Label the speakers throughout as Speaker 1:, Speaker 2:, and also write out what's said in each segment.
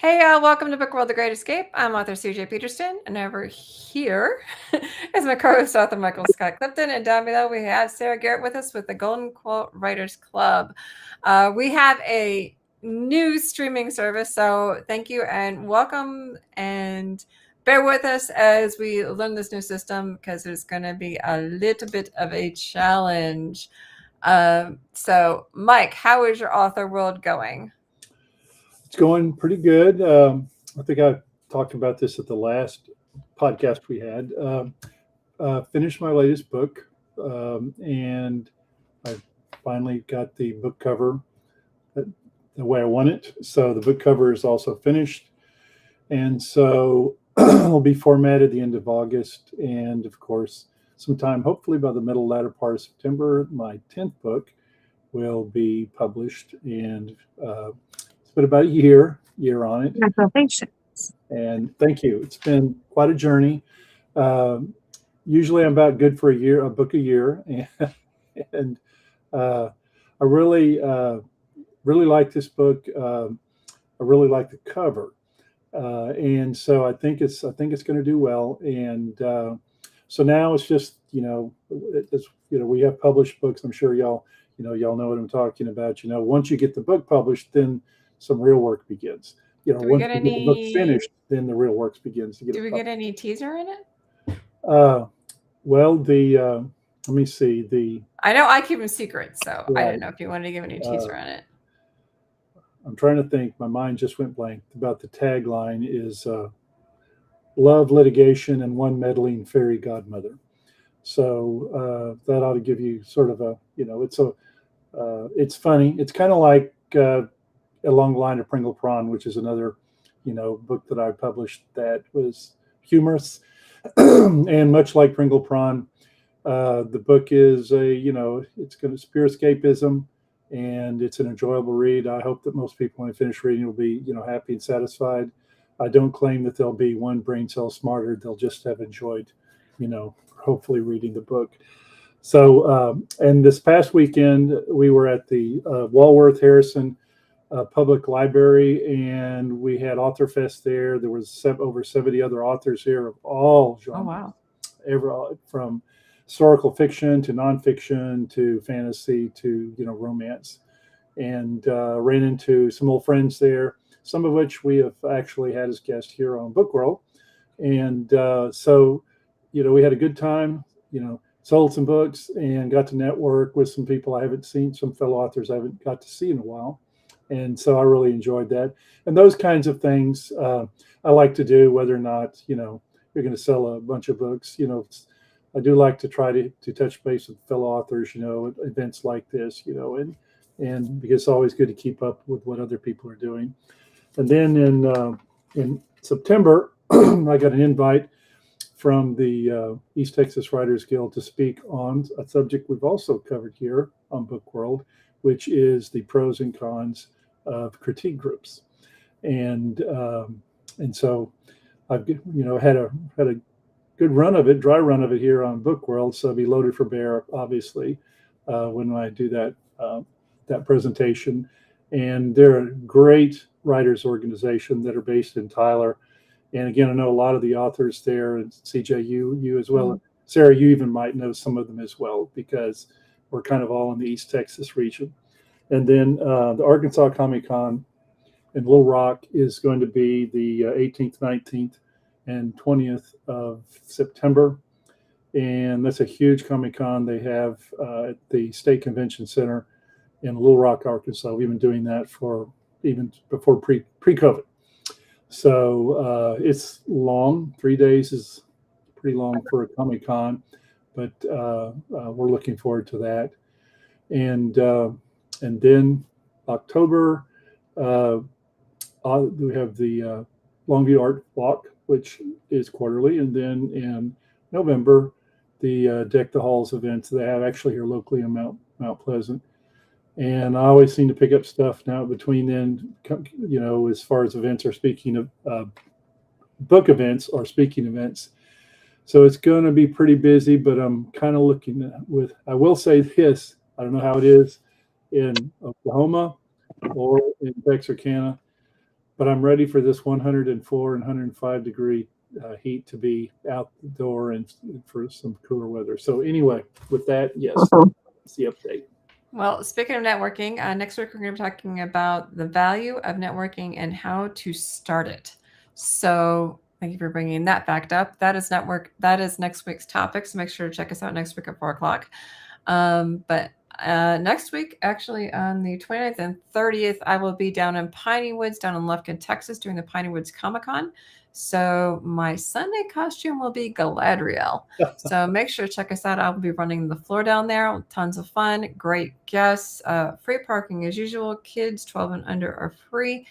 Speaker 1: Hey, welcome to Book World: The Great Escape. I'm author CJ Peterson, and over here is my co-host author Michael Scott Clifton, and down below we have Sarah Garrett with us with the Golden Quill Writers Club. We have a new streaming service, so thank you and welcome, and bear with us as we learn this new system because there's going to be a little bit of a challenge. So, Mike, how is your author world going?
Speaker 2: It's going pretty good. I think I talked about this at the last podcast we had. Finished my latest book, and I finally got the book cover the way I want it. So the book cover is also finished, and so it'll be formatted the end of August, and of course, sometime hopefully by the latter part of September, my 10th book will be published, and it's been about a year on it.
Speaker 3: Congratulations.
Speaker 2: And thank you. It's been quite a journey. Usually I'm about good for a book a year. And I really like this book. I really like the cover. And so I think it's going to do well. And so now it's just, we have published books. I'm sure y'all know what I'm talking about. Once you get the book published, then some real work begins. Once you get the book finished, then the real work begins to get.
Speaker 1: Do we get any teaser in it?
Speaker 2: Well, let me see.
Speaker 1: I know I keep them secret, so
Speaker 2: Right.
Speaker 1: I don't know if you wanted to give any teaser on it.
Speaker 2: I'm trying to think. My mind just went blank. About the tagline is love, litigation, and one meddling fairy godmother. So that ought to give you sort of it's funny. It's kind of like along the line of Pringle Prawn, which is another, book that I published that was humorous. And much like Pringle Prawn, the book is it's going to pure escapism, and it's an enjoyable read. I hope that most people, when they finish reading, will be, happy and satisfied. I don't claim that they'll be one brain cell smarter. They'll just have enjoyed, hopefully reading the book. So, and this past weekend, we were at the Walworth Harrison Public Library, and we had Author Fest there. There was over 70 other authors here of all genres.
Speaker 1: Oh, wow.
Speaker 2: From historical fiction to nonfiction to fantasy to, romance. And ran into some old friends there, some of which we have actually had as guests here on Book World. And so, we had a good time, sold some books and got to network with some people I haven't seen, some fellow authors I haven't got to see in a while. And so I really enjoyed that. And those kinds of things I like to do, whether or not, you're going to sell a bunch of books. I do like to try to touch base with fellow authors, at events like this, and because it's always good to keep up with what other people are doing. And then in September, I got an invite from the East Texas Writers Guild to speak on a subject we've also covered here on Book World, which is the pros and cons of critique groups. And so I've had a good run of it, dry run of it here on Book World. So I'll be loaded for bear, obviously, when I do that presentation. And they're a great writers organization that are based in Tyler. And again, I know a lot of the authors there, and CJ, you as well. Mm-hmm. Sarah, you even might know some of them as well, because we're kind of all in the East Texas region. And then the Arkansas Comic Con in Little Rock is going to be the 18th, 19th, and 20th of September. And that's a huge Comic Con they have at the State Convention Center in Little Rock, Arkansas. We've been doing that for even before pre-COVID. So it's long. 3 days is pretty long for a Comic Con, but we're looking forward to that. And then October, we have the Longview Art Walk, which is quarterly. And then in November, the Deck the Halls events they have actually here locally in Mount Pleasant. And I always seem to pick up stuff now between then, as far as events or speaking of book events or speaking events. So it's going to be pretty busy, but I'm kind of looking I will say this, I don't know how it is in Oklahoma or in Texarkana, but I'm ready for this 104 and 105 degree heat to be outdoor and for some cooler weather. So anyway, with that, yes, that's the update.
Speaker 1: Well, speaking of networking, next week we're going to be talking about the value of networking and how to start it. So thank you for bringing that fact up. That is next week's topic. So make sure to check us out next week at 4 o'clock. But next week, actually on the 29th and 30th, I will be down in Piney Woods, down in Lufkin, Texas, doing the Piney Woods Comic-Con. So my Sunday costume will be Galadriel. So make sure to check us out. I'll be running the floor down there. Tons of fun. Great guests. Free parking as usual. Kids 12 and under are free.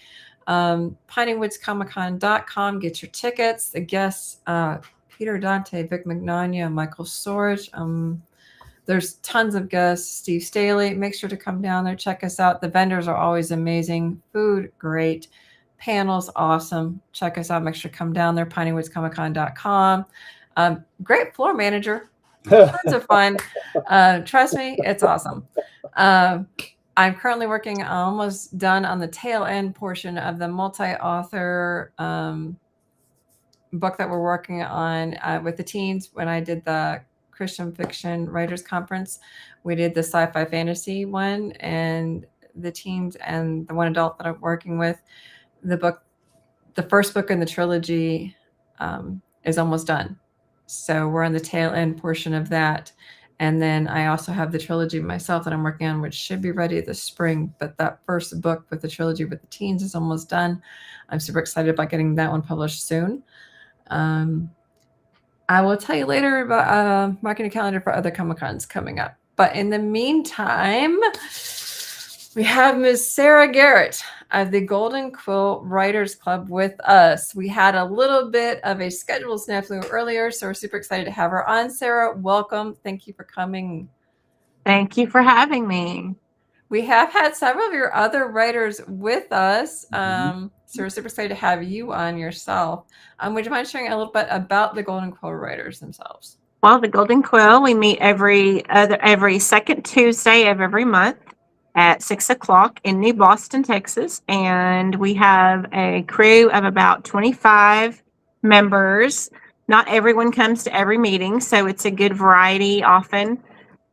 Speaker 1: PineyWoodsComicCon.com. Get your tickets. The guests, Peter Dante, Vic Mignogna, Michael Sorge. There's tons of guests. Steve Staley. Make sure to come down there. Check us out. The vendors are always amazing. Food, great. Panels, awesome. Check us out. Make sure to come down there. PineyWoodsComicCon.com. Great floor manager. Tons of fun. Trust me, it's awesome. I'm currently working, almost done on the tail end portion of the multi-author book that we're working on with the teens. When I did the Christian Fiction Writers Conference, we did the sci-fi fantasy one, and the teens and the one adult that I'm working with, the first book in the trilogy is almost done. So we're on the tail end portion of that. And then I also have the trilogy myself that I'm working on, which should be ready this spring. But that first book with the trilogy with the teens is almost done. I'm super excited about getting that one published soon. I will tell you later about marking a calendar for other Comic-Cons coming up. But in the meantime, we have Ms. Sarah Garrett of the Golden Quill Writers Club with us. We had a little bit of a schedule snafu earlier, so we're super excited to have her on. Sarah, welcome. Thank you for coming.
Speaker 3: Thank you for having me.
Speaker 1: We have had several of your other writers with us, so we're super excited to have you on yourself. Would you mind sharing a little bit about the Golden Quill Writers themselves?
Speaker 3: Well, the Golden Quill, we meet every second Tuesday of every month at 6 o'clock in New Boston, Texas. And we have a crew of about 25 members. Not everyone comes to every meeting, so it's a good variety often.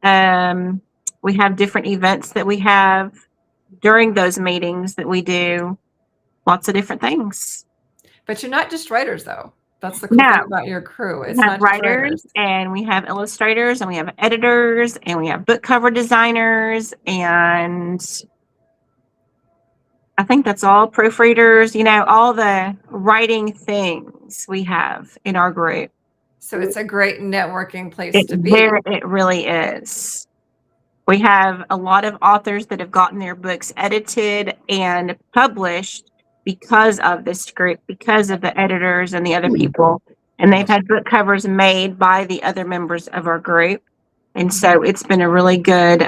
Speaker 3: We have different events that we have during those meetings that we do lots of different things.
Speaker 1: But you're not just writers, though. That's the cool thing about your crew. It's
Speaker 3: we
Speaker 1: not
Speaker 3: have
Speaker 1: just
Speaker 3: writers, and we have illustrators, and we have editors, and we have book cover designers, and I think that's all. Proofreaders, all the writing things we have in our group.
Speaker 1: So it's a great networking place to be.
Speaker 3: It really is. We have a lot of authors that have gotten their books edited and published because of this group, because of the editors and the other people. And they've had book covers made by the other members of our group. And so it's been a really good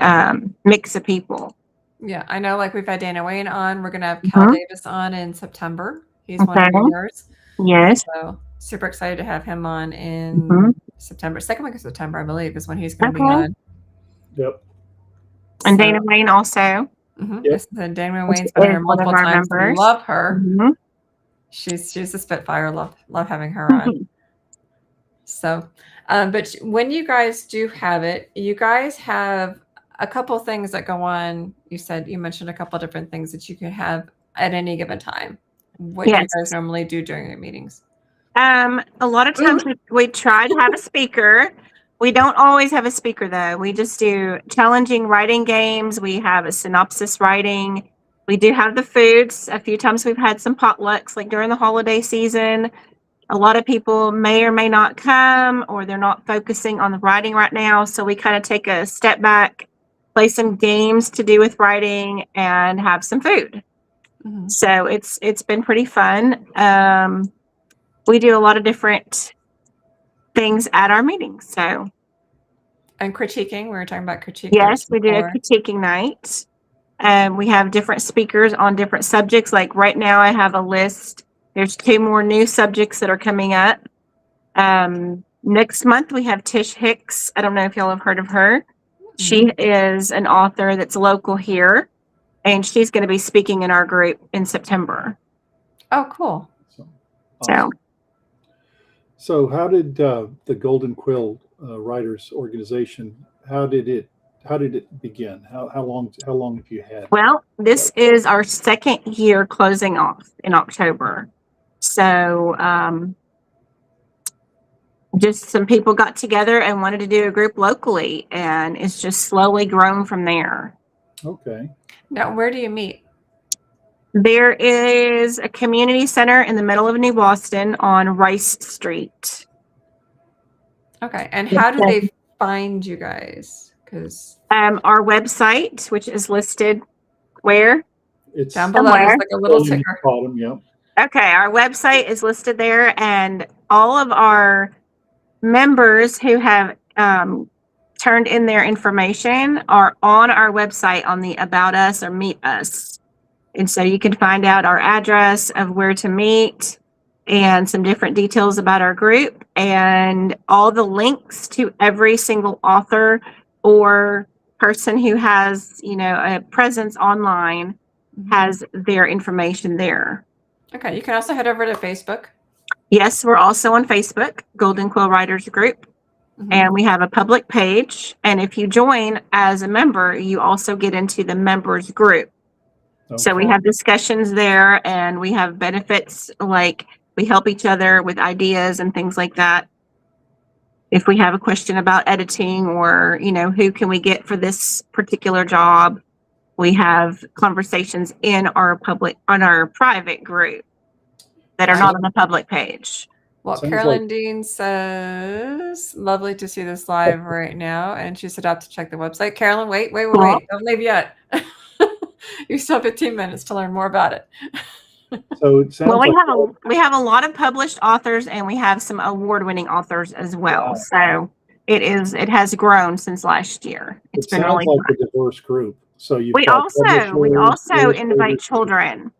Speaker 3: mix of people.
Speaker 1: Yeah, I know, like we've had Dana Wayne on. We're going to have Cal Davis on in September. He's one of yours.
Speaker 3: Yes.
Speaker 1: So super excited to have him on in September. Second week of September, I believe, is when he's going to be on.
Speaker 2: Yep.
Speaker 3: And Dana Wayne also.
Speaker 1: Yes, and Dana Wayne's been here multiple times.
Speaker 3: Members.
Speaker 1: Love her. She's a spitfire. Love having her on. So, but when you guys do have it, you guys have a couple things that go on. You mentioned a couple different things that you can have at any given time. What do you guys normally do during your meetings?
Speaker 3: A lot of times we try to have a speaker. We don't always have a speaker, though. We just do challenging writing games. We have a synopsis writing. We do have the foods. A few times we've had some potlucks, like during the holiday season. A lot of people may or may not come, or they're not focusing on the writing right now. So we kind of take a step back, play some games to do with writing, and have some food. So it's been pretty fun. We do a lot of different things at our meetings. So,
Speaker 1: and critiquing, we were talking about critiquing.
Speaker 3: Yes, we do a critiquing night. We have different speakers on different subjects. Like right now I have a list. There's 2 more new subjects that are coming up. Next month we have Tish Hicks. I don't know if y'all have heard of her. She is an author that's local here, and she's going to be speaking in our group in September.
Speaker 1: Oh, cool.
Speaker 2: So,
Speaker 3: So,
Speaker 2: awesome. So how did the Golden Quill Writers Organization? How did it begin? How long have you had?
Speaker 3: well, this is our second year closing off in October. So, just some people got together and wanted to do a group locally, and it's just slowly grown from there.
Speaker 2: Okay.
Speaker 1: Now, where do you meet?
Speaker 3: There is a community center in the middle of New Boston on Rice Street.
Speaker 1: Okay. And how do they find you guys? Because
Speaker 3: Our website, which is listed where?
Speaker 2: It's
Speaker 1: down below, there's
Speaker 3: somewhere.
Speaker 1: like a little
Speaker 2: in the
Speaker 1: ticker.
Speaker 2: bottom. Yeah.
Speaker 3: Okay, our website is listed there, and all of our members who have turned in their information are on our website on the About Us or Meet Us. And so you can find out our address of where to meet and some different details about our group and all the links to every single author or person who has, a presence online has their information there.
Speaker 1: Okay. You can also head over to Facebook.
Speaker 3: Yes, we're also on Facebook, Golden Quill Writers Group, and we have a public page. And if you join as a member, you also get into the members group.
Speaker 2: Okay.
Speaker 3: So we have discussions there, and we have benefits like we help each other with ideas and things like that. If we have a question about editing or, who can we get for this particular job, we have conversations on our private group that are not on the public page.
Speaker 1: Well,
Speaker 2: Sounds
Speaker 1: Carolyn
Speaker 2: like-
Speaker 1: Dean says, lovely to see this live right now. And she said, I have to check the website. Carolyn, wait.
Speaker 3: Cool.
Speaker 1: Don't leave yet. You still have 15 minutes to learn more about it.
Speaker 2: So it sounds
Speaker 3: Well,
Speaker 2: like
Speaker 3: we have a lot of published authors, and we have some award-winning authors as well.
Speaker 2: Wow.
Speaker 3: So it has grown since last year.
Speaker 2: it
Speaker 3: It's been
Speaker 2: sounds
Speaker 3: really
Speaker 2: like
Speaker 3: fun.
Speaker 2: a diverse group. So you
Speaker 3: We also invite
Speaker 2: illustrators.
Speaker 3: children.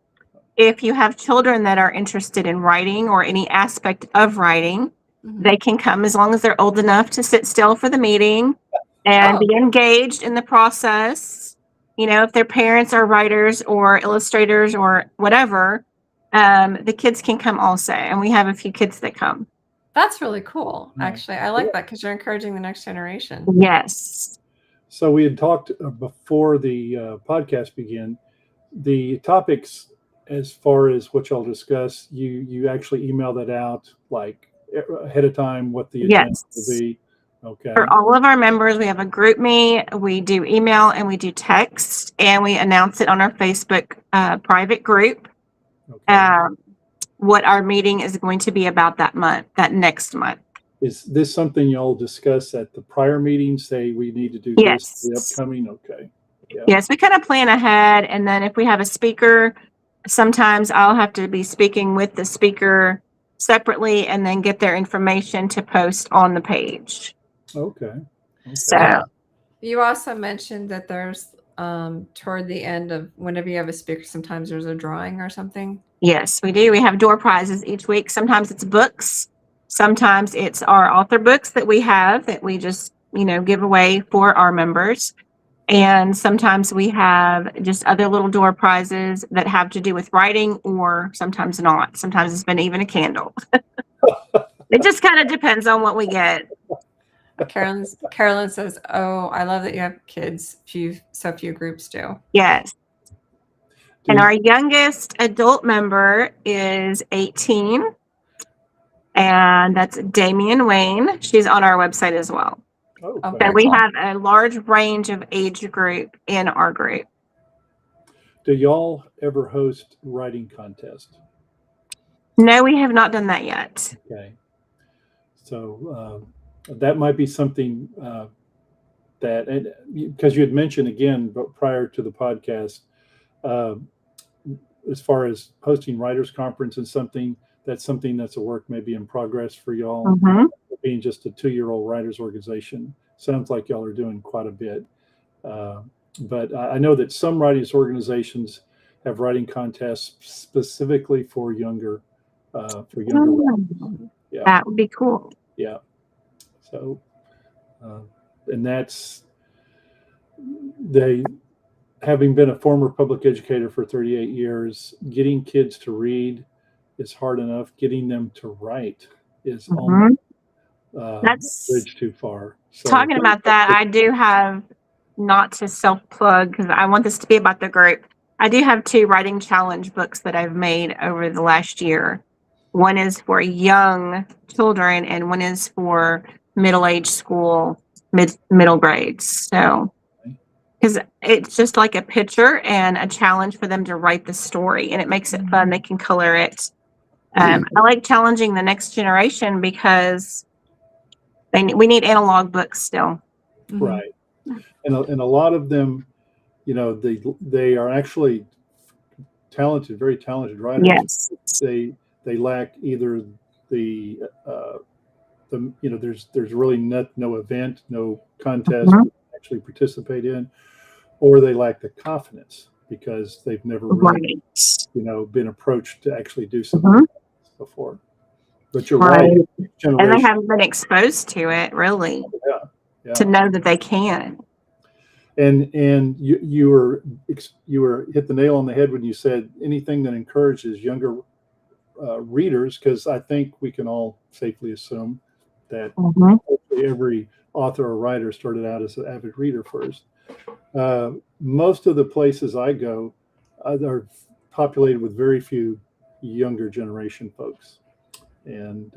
Speaker 3: If you have children that are interested in writing or any aspect of writing, they can come as long as they're old enough to sit still for the meeting and be engaged in the process. If their parents are writers or illustrators or whatever, the kids can come also. And we have a few kids that come.
Speaker 1: That's really cool.
Speaker 2: Nice.
Speaker 1: Actually, I like that because you're encouraging the next generation.
Speaker 3: Yes.
Speaker 2: So we had talked before the podcast began. The topics, as far as what y'all discuss, you actually email that out like ahead of time what the agenda will be. Okay.
Speaker 3: For all of our members, we have a group me. We do email and we do text, and we announce it on our Facebook private group.
Speaker 2: Okay.
Speaker 3: What our meeting is going to be about that next month.
Speaker 2: Is this something y'all discuss at the prior meeting? Say we need to do
Speaker 3: Yes.
Speaker 2: this the upcoming. Okay. Yeah.
Speaker 3: Yes, we kind of plan ahead, and then if we have a speaker, sometimes I'll have to be speaking with the speaker separately and then get their information to post on the page.
Speaker 2: Okay.
Speaker 3: So
Speaker 1: You also mentioned that there's toward the end of whenever you have a speaker, sometimes there's a drawing or something.
Speaker 3: yes, we do. We have door prizes each week. Sometimes it's books. Sometimes it's our author books that we have that we just, give away for our members. And sometimes we have just other little door prizes that have to do with writing, or sometimes not. Sometimes it's been even a candle. It just kind of depends on what we get.
Speaker 1: Carolyn says, "Oh, I love that you have kids. So few groups do."
Speaker 3: Yes. And our youngest adult member is 18. And that's Damian Wayne. She's on our website as well.
Speaker 2: Okay.
Speaker 3: So we have a large range of age group in our group.
Speaker 2: Do y'all ever host writing contests?
Speaker 3: No, we have not done that yet.
Speaker 2: Okay. So that might be something that, and because you had mentioned again, but prior to the podcast, as far as hosting writers conference and something that's a work maybe in progress for y'all.
Speaker 3: Mm-hmm.
Speaker 2: Being just a 2-year-old writers organization, sounds like y'all are doing quite a bit. But I know that some writers organizations have writing contests specifically for younger writers. Yeah.
Speaker 3: That would be cool.
Speaker 2: Yeah. So, and that's having been a former public educator for 38 years, getting kids to read is hard enough. Getting them to write is
Speaker 3: Mhm.
Speaker 2: almost
Speaker 3: That's
Speaker 2: bridge too far. So
Speaker 3: talking about that. I do have, not to self plug because I want this to be about the group. I do have 2 writing challenge books that I've made over the last year. One is for young children, and one is for middle-aged school, middle grades. So, because it's just like a picture and a challenge for them to write the story, and it makes it fun. They can color it. I like challenging the next generation because we need analog books still.
Speaker 1: Mhm.
Speaker 2: right, and a lot of them, you know, they are actually talented, very talented writers.
Speaker 3: Yes.
Speaker 2: They lack either the you know, there's really no event, no contest
Speaker 3: Mhm.
Speaker 2: to actually participate in, or they lack the confidence because they've never really,
Speaker 3: Right.
Speaker 2: you know, been approached to actually do something
Speaker 3: Mhm.
Speaker 2: like this before. But you're right,
Speaker 3: Right. And they
Speaker 2: generation,
Speaker 3: haven't been exposed to it really
Speaker 2: yeah.
Speaker 3: to know that they can.
Speaker 2: And you were hit the nail on the head when you said anything that encourages younger readers, because I think we can all safely assume that
Speaker 3: Mhm.
Speaker 2: every author or writer started out as an avid reader first. Most of the places I go are populated with very few younger generation folks, and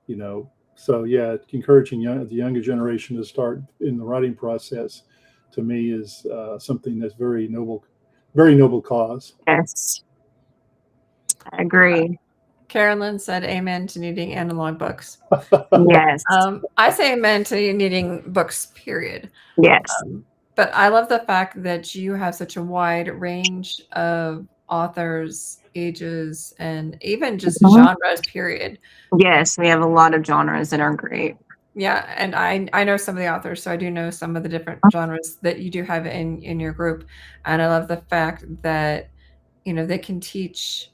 Speaker 2: you know, so yeah, encouraging the younger generation to start in the writing process, to me, is something that's very noble cause.
Speaker 3: Yes. I agree.
Speaker 1: Carolyn said amen to needing analog books.
Speaker 3: Yes.
Speaker 1: I say amen to needing books, period.
Speaker 3: Yes.
Speaker 1: But I love the fact that you have such a wide range of authors, ages, and even just
Speaker 3: Mhm.
Speaker 1: genres, period.
Speaker 3: Yes, we have a lot of genres in our group.
Speaker 1: Yeah, and I know some of the authors, so I do know some of the different genres that you do have in your group, and I love the fact that, you know, they can teach,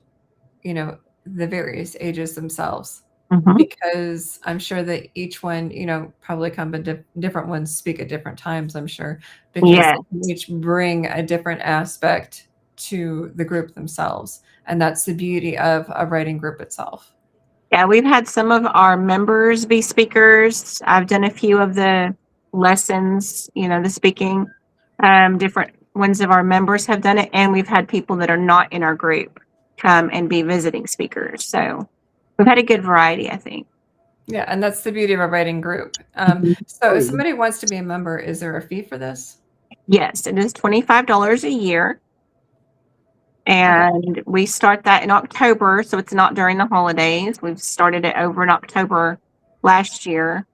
Speaker 1: you know, the various ages themselves,
Speaker 3: Mhm.
Speaker 1: because I'm sure that each one, you know, probably come in different ones speak at different times, I'm sure, because
Speaker 3: Yes.
Speaker 1: they can each bring a different aspect to the group themselves, and that's the beauty of a writing group itself.
Speaker 3: Yeah, we've had some of our members be speakers. I've done a few of the lessons, you know, the speaking. Different ones of our members have done it, and we've had people that are not in our group come and be visiting speakers. So we've had a good variety, I think.
Speaker 1: Yeah, and that's the beauty of a writing group. So if somebody wants to be a member, is there a fee for this?
Speaker 3: Yes, it is $25 a year. And we start that in October, so it's not during the holidays. We've started it over in October last year,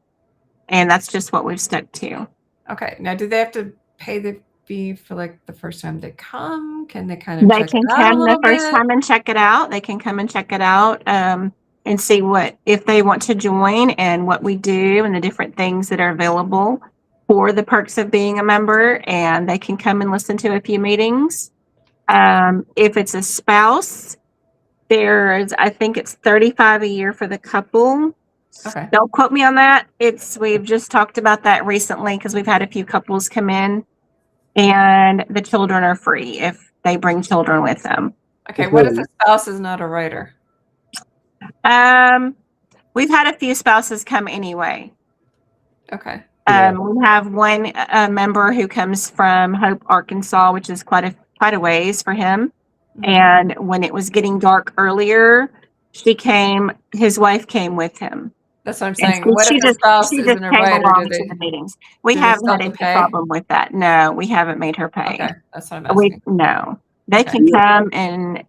Speaker 3: and that's just what we've stuck to.
Speaker 1: Okay. Now, do they have to pay the fee for like the first time they come? Can they kind of
Speaker 3: They
Speaker 1: check
Speaker 3: can
Speaker 1: it out a
Speaker 3: come the
Speaker 1: little
Speaker 3: first
Speaker 1: bit?
Speaker 3: time and check it out. They can come and check it out, and see what, if they want to join, and what we do and the different things that are available for the perks of being a member. And they can come and listen to a few meetings. If it's a spouse, I think it's $35 a year for the couple.
Speaker 1: Okay.
Speaker 3: Don't quote me on that. We've just talked about that recently because we've had a few couples come in, and the children are free if they bring children with them.
Speaker 1: Okay. What if the spouse is not a writer?
Speaker 3: We've had a few spouses come anyway.
Speaker 1: Okay.
Speaker 3: We have one member who comes from Hope, Arkansas, which is quite a ways for him. And when it was getting dark earlier, his wife came with him.
Speaker 1: That's what I'm
Speaker 3: And
Speaker 1: saying.
Speaker 3: so
Speaker 1: What if the spouse isn't a
Speaker 3: came
Speaker 1: writer?
Speaker 3: along to the meetings. We
Speaker 1: do they
Speaker 3: haven't
Speaker 1: still
Speaker 3: had
Speaker 1: have
Speaker 3: any
Speaker 1: to pay?
Speaker 3: problem with that. No, we haven't made her pay.
Speaker 1: Okay. That's what I'm asking.
Speaker 3: No, they
Speaker 1: Okay.
Speaker 3: can come and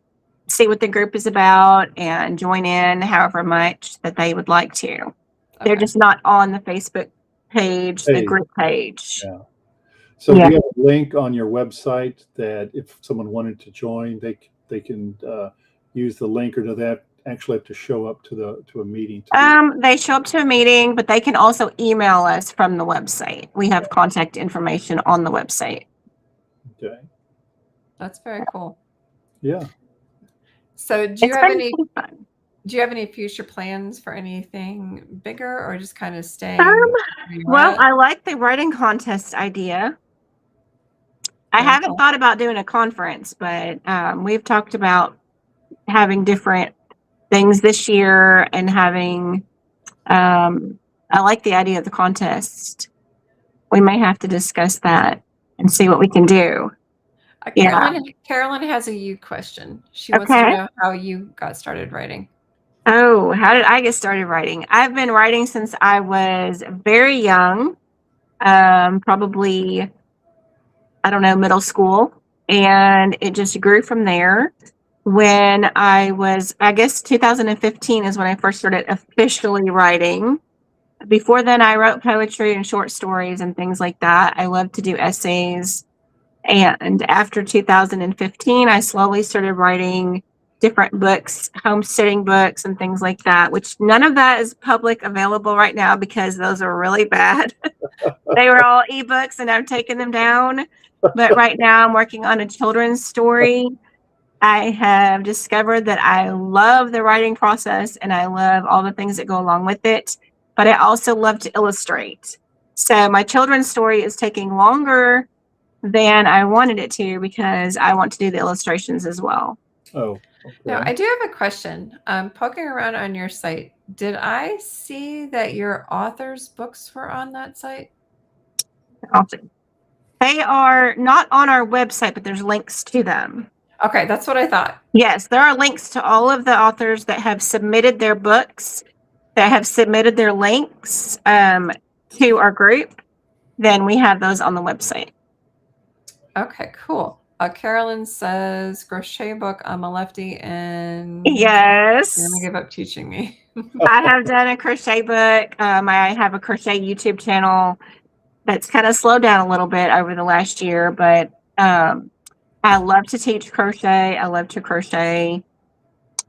Speaker 3: see what the group is about and join in however much that they would like to. They're
Speaker 1: Okay.
Speaker 3: just not on the Facebook page, the group page.
Speaker 2: Yeah. So do you have a link on your website that if someone wanted to join, they can use the link, or do they actually have to show up to a meeting?
Speaker 3: They show up to a meeting, but they can also email us from the website. We have contact information on the website.
Speaker 2: Okay.
Speaker 1: That's very cool.
Speaker 2: Yeah.
Speaker 1: So do you have any future plans for anything bigger, or just kind of staying?
Speaker 3: Well, I like the writing contest idea. I haven't thought about doing a conference, but we've talked about having different things this year and having, I like the idea of the contest. We may have to discuss that and see what we can do. Yeah.
Speaker 1: Carolyn has a you question. She wants to
Speaker 3: Okay.
Speaker 1: know how you got started writing.
Speaker 3: Oh, how did I get started writing? I've been writing since I was very young, probably, I don't know, middle school. And it just grew from there. When I was, I guess 2015 is when I first started officially writing. Before then, I wrote poetry and short stories and things like that. I love to do essays. And after 2015, I slowly started writing different books, homesteading books and things like that, which none of that is public available right now because those are really bad. They were all ebooks and I've taken them down. But right now I'm working on a children's story. I have discovered that I love the writing process and I love all the things that go along with it, but I also love to illustrate. So my children's story is taking longer than I wanted it to because I want to do the illustrations as well.
Speaker 2: Oh, okay.
Speaker 1: Now, I do have a question. Poking around on your site, did I see that your author's books were on that site?
Speaker 3: Awesome. They are not on our website, but there's links to them.
Speaker 1: Okay, that's what I thought.
Speaker 3: Yes, there are links to all of the authors that have submitted their books, that have submitted their links to our group. Then we have those on the website.
Speaker 1: Okay, cool. Carolyn says, crochet book, I'm a lefty, and
Speaker 3: yes,
Speaker 1: you're gonna give up teaching me.
Speaker 3: I have done a crochet book. I have a crochet YouTube channel that's kind of slowed down a little bit over the last year, but I love to teach crochet. I love to crochet.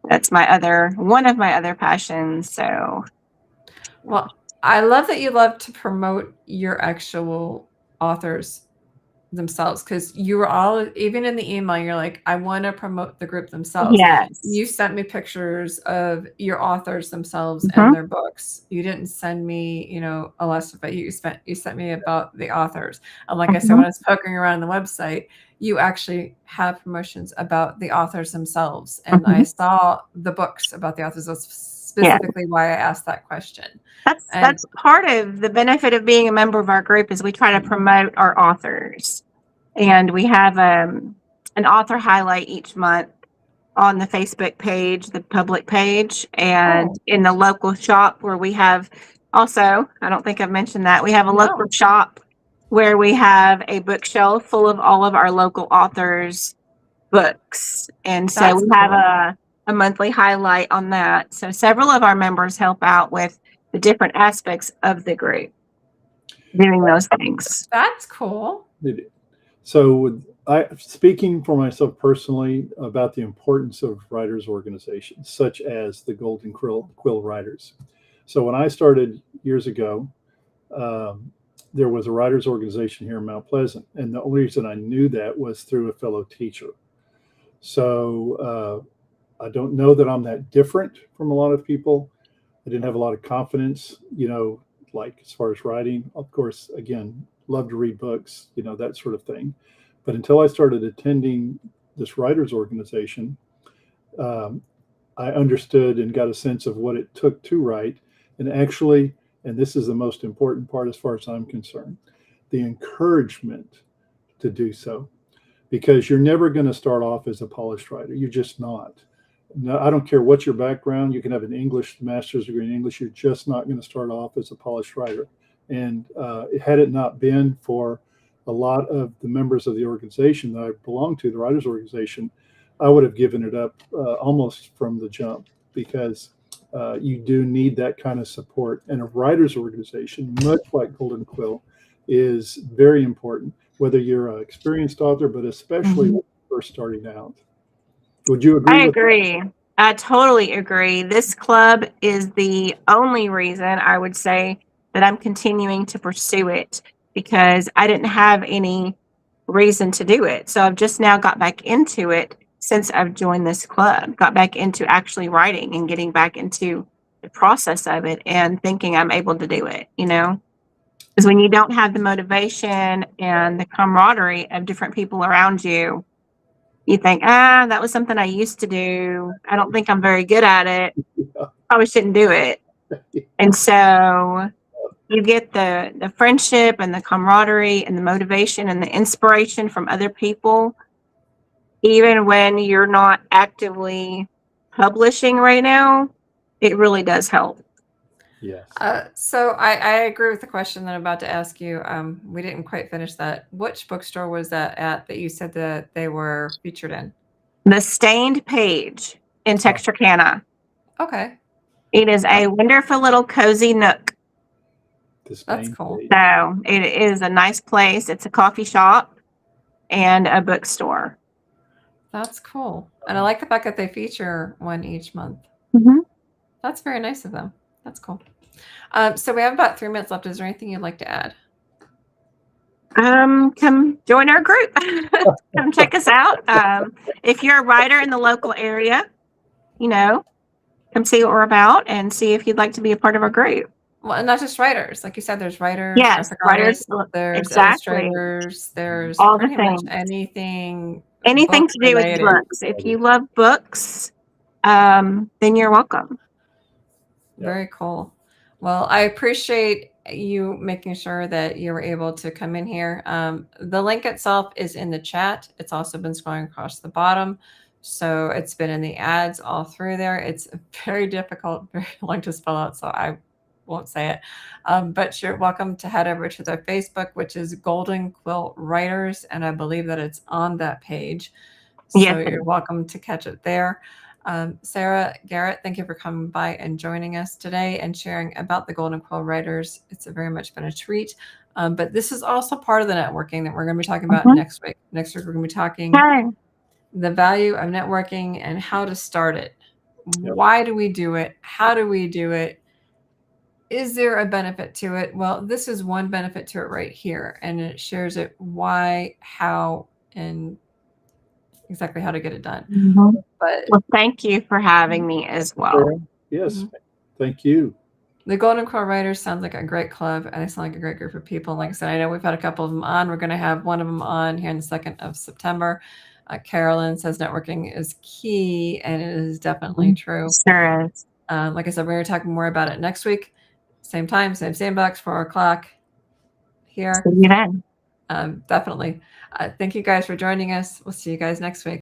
Speaker 3: That's one of my other passions. So,
Speaker 1: well, I love that you love to promote your actual authors themselves, because you were all, even in the email, you're like, I want to promote the group themselves.
Speaker 3: yes,
Speaker 1: You sent me pictures of your authors themselves and their books. You didn't send me, a list, but you sent me about the authors. And like I said, when I was poking around the website, you actually have promotions about the authors themselves. And I saw the books about the authors. That's specifically why I asked that question.
Speaker 3: That's part of the benefit of being a member of our group is we try to promote our authors. And we have an author highlight each month on the Facebook page, the public page, and in the local shop where we have also, I don't think I've mentioned that, we have a local shop where we have a bookshelf full of all of our local authors' books. And so we have a monthly highlight on that. So several of our members help out with the different aspects of the group doing those things.
Speaker 1: That's cool.
Speaker 2: So speaking for myself personally about the importance of writers organizations, such as the Golden Quill Writers. So when I started years ago, there was a writers organization here in Mount Pleasant. And the only reason I knew that was through a fellow teacher. So I don't know that I'm that different from a lot of people. I didn't have a lot of confidence, like as far as writing. Of course, again, love to read books, that sort of thing. But until I started attending this writers organization, I understood and got a sense of what it took to write. And actually, and this is the most important part as far as I'm concerned, the encouragement to do so. Because you're never going to start off as a polished writer. You're just not. No, I don't care what your background. You can have an English master's degree in English. You're just not going to start off as a polished writer. And had it not been for a lot of the members of the organization that I belong to, the writers organization, I would have given it up almost from the jump, because you do need that kind of support. And a writers organization, much like Golden Quill, is very important, whether you're an experienced author, but especially when you're first starting out. Would you agree? I
Speaker 3: agree. I totally agree. This club is the only reason I would say that I'm continuing to pursue it, because I didn't have any reason to do it. So I've just now got back into it since I've joined this club, got back into actually writing and getting back into the process of it and thinking I'm able to do it, Because when you don't have the motivation and the camaraderie of different people around you, you think, that was something I used to do. I don't think I'm very good at it.
Speaker 2: Yeah.
Speaker 3: Probably shouldn't do it. And so you get the friendship and the camaraderie and the motivation and the inspiration from other people, even when you're not actively publishing right now. It really does help.
Speaker 2: Yes.
Speaker 1: So I agree with the question that I'm about to ask you. We didn't quite finish that. Which bookstore was that at that you said that they were featured in?
Speaker 3: The Stained Page in Texarkana.
Speaker 1: Okay,
Speaker 3: It is a wonderful little cozy nook.
Speaker 1: that's cool.
Speaker 3: So it is a nice place. It's a coffee shop and a bookstore.
Speaker 1: That's cool. And I like the fact that they feature one each month.
Speaker 3: Mm-hmm.
Speaker 1: That's very nice of them. That's cool. So we have about 3 minutes left. Is there anything you'd like to add?
Speaker 3: Come join our group. Come check us out. If you're a writer in the local area, come see what we're about and see if you'd like to be a part of our group.
Speaker 1: Well, and not just writers. Like you said, there's writers,
Speaker 3: Yes,
Speaker 1: graphic
Speaker 3: writers,
Speaker 1: artists, there's
Speaker 3: exactly.
Speaker 1: illustrators, there's
Speaker 3: All the
Speaker 1: pretty much
Speaker 3: things.
Speaker 1: anything
Speaker 3: Anything to do with
Speaker 1: book-related.
Speaker 3: books. If you love books, then you're welcome.
Speaker 1: Very cool. Well, I appreciate you making sure that you were able to come in here. The link itself is in the chat. It's also been scrolling across the bottom. So it's been in the ads all through there. It's very difficult, very long to spell out, so I won't say it. But you're welcome to head over to their Facebook, which is Golden Quill Writers, and I believe that it's on that page. So
Speaker 3: Yes.
Speaker 1: you're welcome to catch it there. Sarah, Garrett, thank you for coming by and joining us today and sharing about the Golden Quill Writers. It's very much been a treat. But this is also part of the networking that we're going to be talking about next week. Next week, we're going to be talking the value of networking and how to start it. Yep. Why do we do it? How do we do it? Is there a benefit to it? Well, this is one benefit to it right here. And it shares it why, how, and exactly how to get it done.
Speaker 3: Mm-hmm.
Speaker 1: But
Speaker 3: well, thank you for having me as well.
Speaker 2: Yes, thank you.
Speaker 1: The Golden Quill Writers sounds like a great club, and they sound like a great group of people. Like I said, I know we've had a couple of them on. We're going to have one of them on here on the 2nd of September. Carolyn says networking is key, and it is definitely true.
Speaker 3: Sure is.
Speaker 1: Like I said, we're going to talk more about it next week. Same time, same sandbox, 4 o'clock here.
Speaker 3: See you then.
Speaker 1: Definitely. Thank you guys for joining us. We'll see you guys next week.